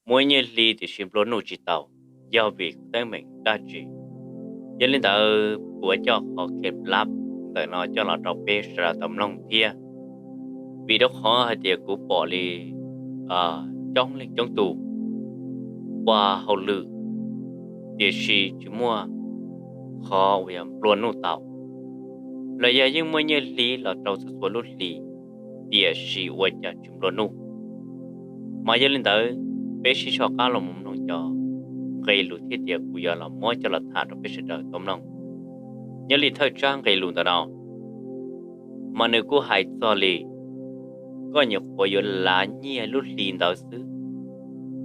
mỗi nhà lì thì xin lỗi nô chỉ tàu giao việc tới mình đa chỉ dân linh đạo của cho họ kịp lắm tại nó cho nó đọc bê ra tầm lòng kia vì đó họ hay tiệc của bỏ đi trong lịch trong tù qua hậu lự địa chỉ chỉ mua họ về luôn nô tàu là giờ nhưng mỗi nhà lì là trâu sự số lút lì địa chỉ về cho chúng luôn nô mà dân linh đạo bé chỉ cho cá là một nông cho gây lụt thiết địa của giờ là mỗi cho là thả được bé sẽ đợi tôm nông nhớ lì thời trang gây lụt nào mà nếu cô hại cho lì có nhiều khối giờ lá nhẹ lút lì đó xứ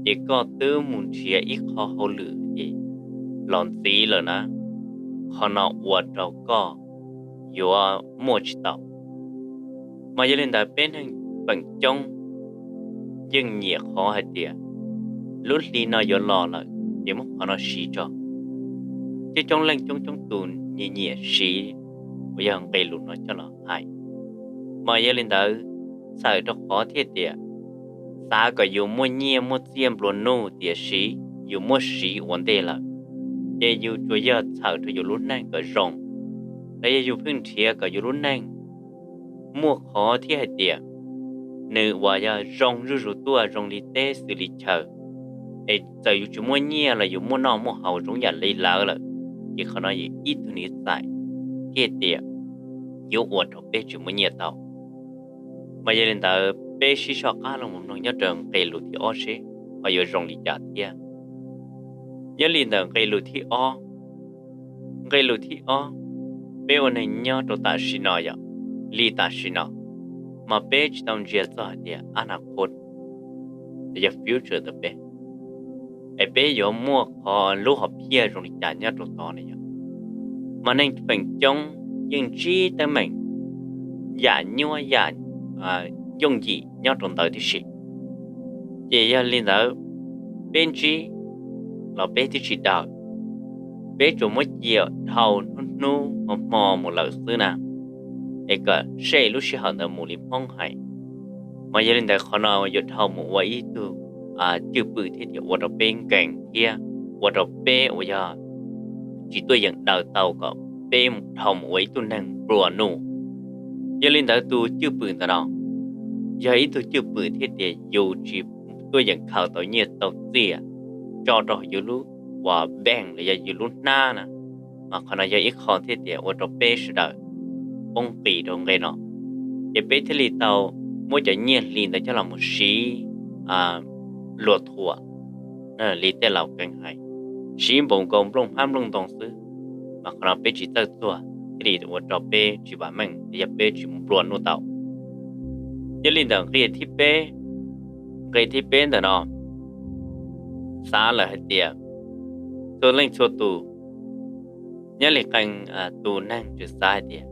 chỉ có tư muốn chia ít khó hậu lử gì lòn xí rồi nè họ nó uất đâu có giờ mua chỉ tàu mà giờ lên đại bên hàng bằng trong nhưng nhẹ khó hay địa lúc đi nó giờ lò là để mà họ nó xí cho chứ trong lạnh trong tuần nhẹ nhẹ xí bây giờ gây lụt nó cho nó hại mà giờ lên đó sợ cho khó thiết địa xa có dù mua nhẹ mua xiêm luôn nô địa xí dù mua xí vấn đề là để dù cho giờ sợ cho dù lúc này có rộng để dù phương thiệt có dù lúc này mua khó thiết địa nếuว่าจะรองรู้ตัวรองลิเตสิริเชอจะอยู่จุมัวเนี่ยละอยู่มัวนอมัวเฮาจงอย่าเลยแล้วละที่เขาน้อยอีตัวนี้ใส่เทียเดียอยู่อวดเปจุมัวเนี่ยเต่ามาเยลินตาเปชิชอกาลงมุนงยอดงเกลุที่อ้อเชพอยู่รองลิจัดเทียเยลินตาเกลุที่อ้อเปวันนี้ยอดตาชินอยลีตาชินอmà bé chỉ tao chia sẻ thì anh cốt the future đó bé bé giờ mua họ lúc họ bia rồi trả nhá đồ to này mà nên phần trong những chi tới mình giả nhua giả dùng gì nhá đồ tới thì gì chỉ là liên đó bên chi là bé thì chỉ đạo bé chủ mất nhiều thầu nu mò một lần xưa nào cái sẽ lúc sẽ học được một lý phong hay mà gia đình đại họ nào giờ thầu một vậy tu chưa bự thế thì ở bên cạnh kia ở bên ở giờ chỉ tôi nhận đầu tàu có bên thầu một vậy tu năng bùa nụ gia đình đại tu chưa bự thế nào giờ ý tu chưa bự thế thì dù chỉ tôi nhận khảo tàu nhiệt tàu xìa cho rồi dù lúc và bèn là giờ dù lúc na nè mà họ nào giờ ít khó thế thì ở bên sẽ đợi ông bị trong cái nó để bé thì lì tàu mỗi chỗ nhiên lì đó cho là một xí luật thua nó lì tên là cái hay xí bồng công lông ham lông đồng xứ mà còn bé chỉ tới tua thì lì của bé chỉ bảo mình thì bé chỉ một luồn nó tàu cái lì đó cái thì bé đó nó xa là hết tiệt tôi lên cho tù nhớ lại cảnh tù năng chưa xa tiệt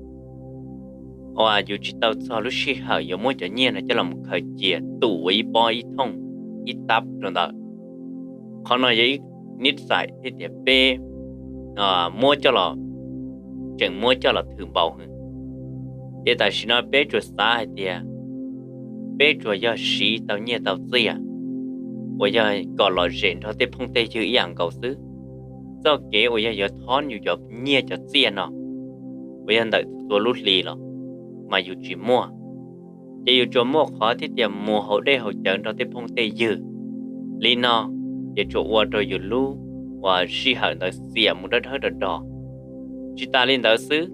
dù chỉ tao sau lúc xí hở giờ mỗi chỗ nhiên là cho làm khởi chia tủ với boi thông ít tấp rồi đó còn nói vậy nít sai thì để bê mua cho là chẳng mua cho là thường bảo hơn để tại sao nó bê cho sai thì bê cho giờ xí tao nhiên tao gì bây giờ còn là rèn thôi để phong tây chữ dạng cầu xứ do kế bây giờ thon nhiều cho nhiên cho tiền nó bây giờ đợi tôi lút lì rồi mà dù chỉ mua chỉ dù cho mua khó thì tiền mua hậu đây hậu chợ đó thì phong tây dư lý nó để cho qua rồi dù lu và si hận đó xỉa một đất hơi đỏ chỉ ta lên đó xứ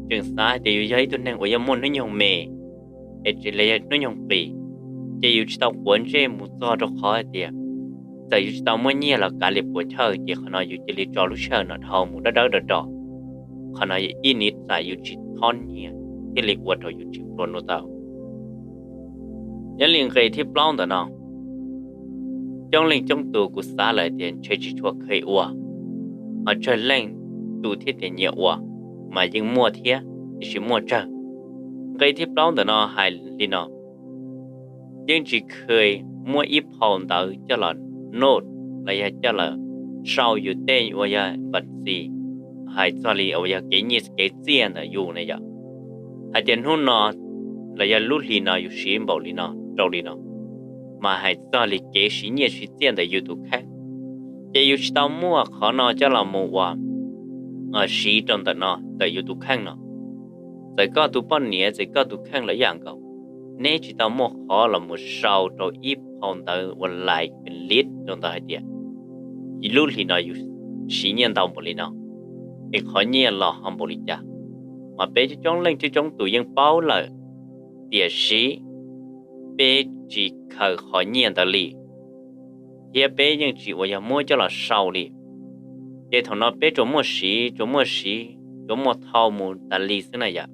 chừng xa thì dù giấy tôi nên của mua nó nhung mề để chỉ lấy nó nhung bì chỉ dù chỉ tao quấn trên một do đó khó tiền giờ dù tao mua nhiều là cả liệp của chơi chỉ họ nói dù chỉ lấy cho lúc chơi nó thầu một đất đỏ họ nói in ít tại dù chỉ thon nhiều cái lịch vật rồi chịu luôn nó tao những liền gây tiếp long đó nó trong liền trong tù của xã lại tiền chơi chỉ cho khơi ua ở chơi lên tù thiết tiền nhiều ua mà nhưng mua thiết thì chỉ mua chơi gây tiếp long đó nó hay đi nó nhưng chỉ khơi mua ít hòn đó cho là nốt là cho là sau dù tên ua ya vật gì hai cho li ở nhà cái như cái tiền là yêu này giờ hai tiền hôn nó là giờ lúc li nó yêu xin bảo li nó trâu li nó mà hai cho li cái xin như xin tiền là yêu tụ khác cái yêu tao mua khó nó cho là mua qua ở xí trong tận nó là yêu tụ khác nó tại có tụ bao nhiêu tại có tụ khác là dạng cầu nếu chỉ tao mua khó là một sau rồi ít hòn tới còn lạiเป็นลิตรtrong tao hai tiền lúc li nó yêu xí nhiên tao một li nó để khó nhiên là không bổ lý cha mà bé cho trong lên cho trong tụi dân bao lời địa sĩ bé chỉ khởi khó nhiên ta li hiện bé nhưng chỉ vào mua cho là sau li để thằng nó bé chỗ mua sĩ chỗ mua thau mua ta li thế này vậy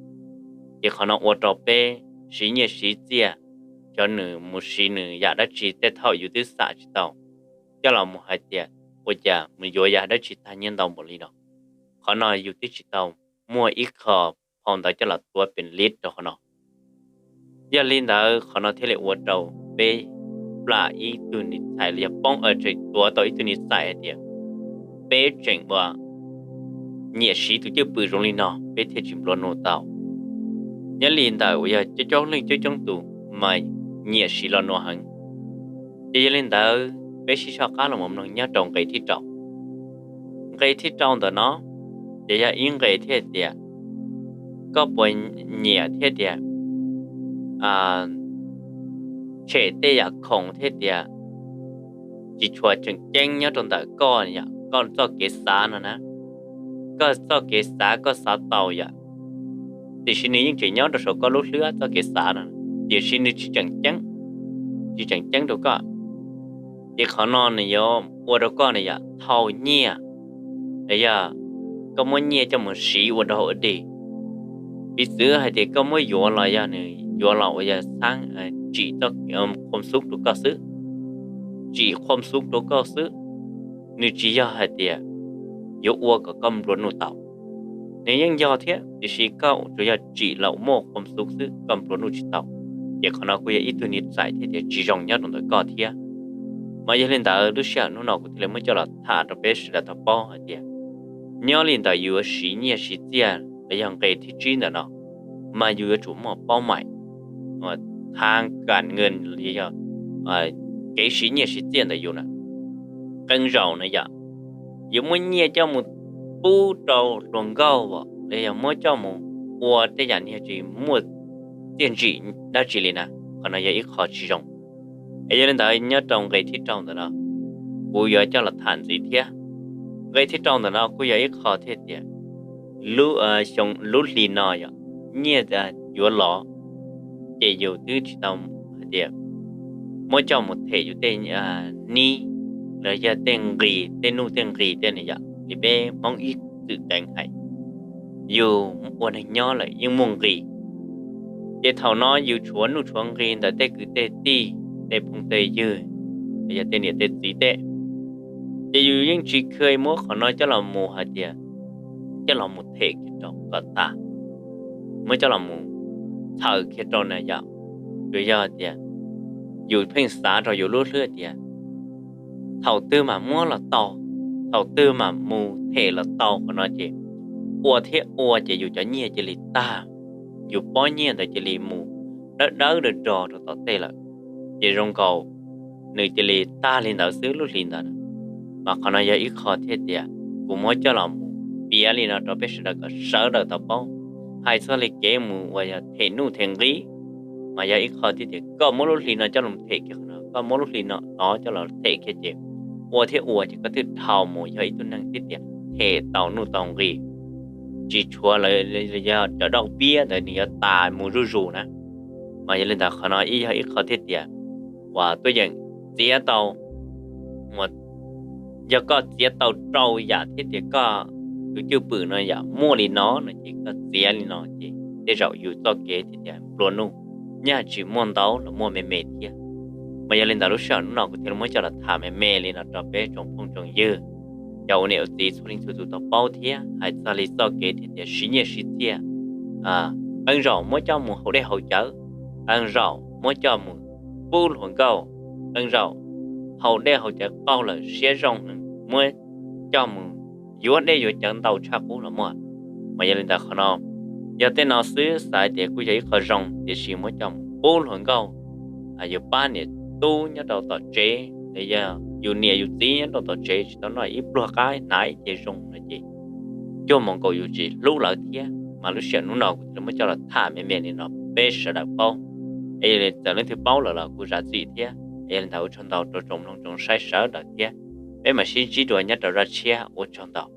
để khó nó ở chỗ bé sĩ nhẹ sĩ chia cho nữ mua sĩ nữ ya đã chỉ để thauอยู่ที่xã chỉ tao cho là một hai tiền bây giờ mình vô ya đã chỉ ta nhân tao một li đóเขาหน่อยอยู่ที่จิตเอามั่วอีกขอพองแต่จะหลับตัวเป็นลิตรเขาหน่อยอย่าลินแต่เขาหน่อยที่เรียกว่าเราเปปลาอีตัวนิสัยเรียกป้องใจตัวต่ออีตัวนิสัยเดียวเปเจ๋งว่าเนี่ยสีตัวจะปืนตรงนี้เนาะเปเทจิมโลโนเตาอย่าลินแต่ว่าจะจ้องเล่นจะจ้องตัวไม่เนี่ยสีโลโนหังอย่าลินแต่เปชิชอบการลงมันน้องเนี่ยตรงไกที่เจ้าไกที่เจ้าแต่เนาะđể cho yên cái thế địa có bốn nhẹ thế địa chế tê ya không thế địa chỉ cho chừng chân nhớ trong đời con cho cái xã nữa nè có cho cái xã có xã tàu ya thì xin những chuyện nhớ được số có lúc lứa cho cái xã nữa thì xin chỉ chẳng chân đâu có thì khó non này yo qua đâu có này ya thầu nhẹ để ya có mỗi nhẹ cho một sĩ vào đó đi vì xưa hay thì có mỗi vô lại ya này vô lại bây giờ sáng chỉ cho không xúc được cơ sự chỉ không xúc được cơ sự nếu chỉ do hay thì vô qua có cầm luôn nô tàu nếu những do thế thì sĩ cao rồi ya chỉ là mua không xúc sự cầm luôn nô chỉ tàu để khả năng của ít tuổi nít giải thì chỉ rong nhớ trong đó có thế mà giờ lên tại lúc sáng nó nào cũng thì mới cho là thả được bé là thằng bao hay thì nhớ lên tại vừa sĩ nhẹ sĩ tiền là yang cái thì chuyên đó nó mà vừa chủ một bao mày thang cản ngân lý do cái sĩ nhẹ sĩ tiền là vừa nè cân rau này vậy vừa muốn nhẹ cho một bù đầu luồng cao vào để yang muốn cho một qua để dạng như chỉ mua tiền chỉ đã chỉ lên nè còn là ít khó chỉ rong ấy lên tại nhớ trong cái thì trong đó nó bây giờ cho là thành gì thế cái thiết trong đó nó cũng có ít khó thế thì lúc lì nọ vậy như là vừa lọ chỉ dù thứ chỉ tao thì mỗi trong một thể dù tên ni rồi giờ tên gì tên nu tên gì tên này vậy thì bé mong ít tự đánh hay dù muốn hình nhỏ lại nhưng muốn gì để thầu nó dù chuẩn nu chuẩn gì là tên cứ tên ti tên phong tên dư bây giờ tên này tên gì tên chỉ dù những chỉ khơi mua họ nói cho là mù hạt địa cho là một thể cái trong cả ta mới cho là mù thở cái trong này dạo rồi giờ địa dù phèn xả rồi dù lúa lúa địa thầu tư mà mua là tàu thầu tư mà mù thể là tàu của nó chỉ ua thế ua chỉ dù cho nhẹ chỉ lì ta dù bao nhiêu thì chỉ lì mù đỡ đỡ được trò rồi tao tê lại chỉ rong cầu nơi chỉ lì ta lên đảo xứ lúc lên đảo mà còn nói ít khó thế thì cũng mới cho làm bia li nó cho biết là có sợ được tập bao hay sao lại kế mù và thể nu thành lý mà giờ ít khó thế thì có mỗi lúc li nó cho làm thể cái nó có mỗi lúc li nó cho là thể cái gì ua thế ua chỉ có thể thao mù cho ít năng tiết tiền thể tàu nu tàu gì chỉ chua là giờ cho đọc bia để đi tài mù rú rú nè mà giờ lên đó khó nói ít khó thế thì và tôi nhận tía tàu một giờ có chia tàu trâu giả thế thì có tôi chưa bự nó giả mua đi nó chỉ có chia đi nó chỉ để rồi dù cho kế thì luôn luôn nhà chỉ mua tàu là mua mềm mềm kia mà giờ lên tàu lúc sau nó cũng thì mới cho là thả mềm mềm lên nó cho bé trồng phong trồng dưa dầu nếu tí số linh số tàu bao thế hay cho lý do kế thì xí nhẹ xí chia ăn rau mới cho một hậu đây hậu chở ăn rau mới cho một bù hồn câu ăn rau hậu đây hậu chở bao là xé rong mới cho một yếu đây yếu chẳng tàu cha cũ là mà giờ lên ta khó nó giờ tên nó xứ sai để cứ giấy khó rong để chỉ mới trong bốn lần câu giờ ba nè tu nhớ đầu tàu chế bây giờ dù nè dù tí nhớ đầu tàu chế chỉ tao nói ít bữa cái nãy chế rong là gì cho mong cầu dù gì lúc lại thế mà lúc xưa lúc nào cũng mới cho là thả mẹ mẹ này nó bé sợ đặc bao ấy là giờ lên thứ bao là cũng ra gì thế ấy là tàu trong tàu trong trong sai sợ đặc thế bé mà xin chỉ đuổi nhất đầu ra chia ở trong tàu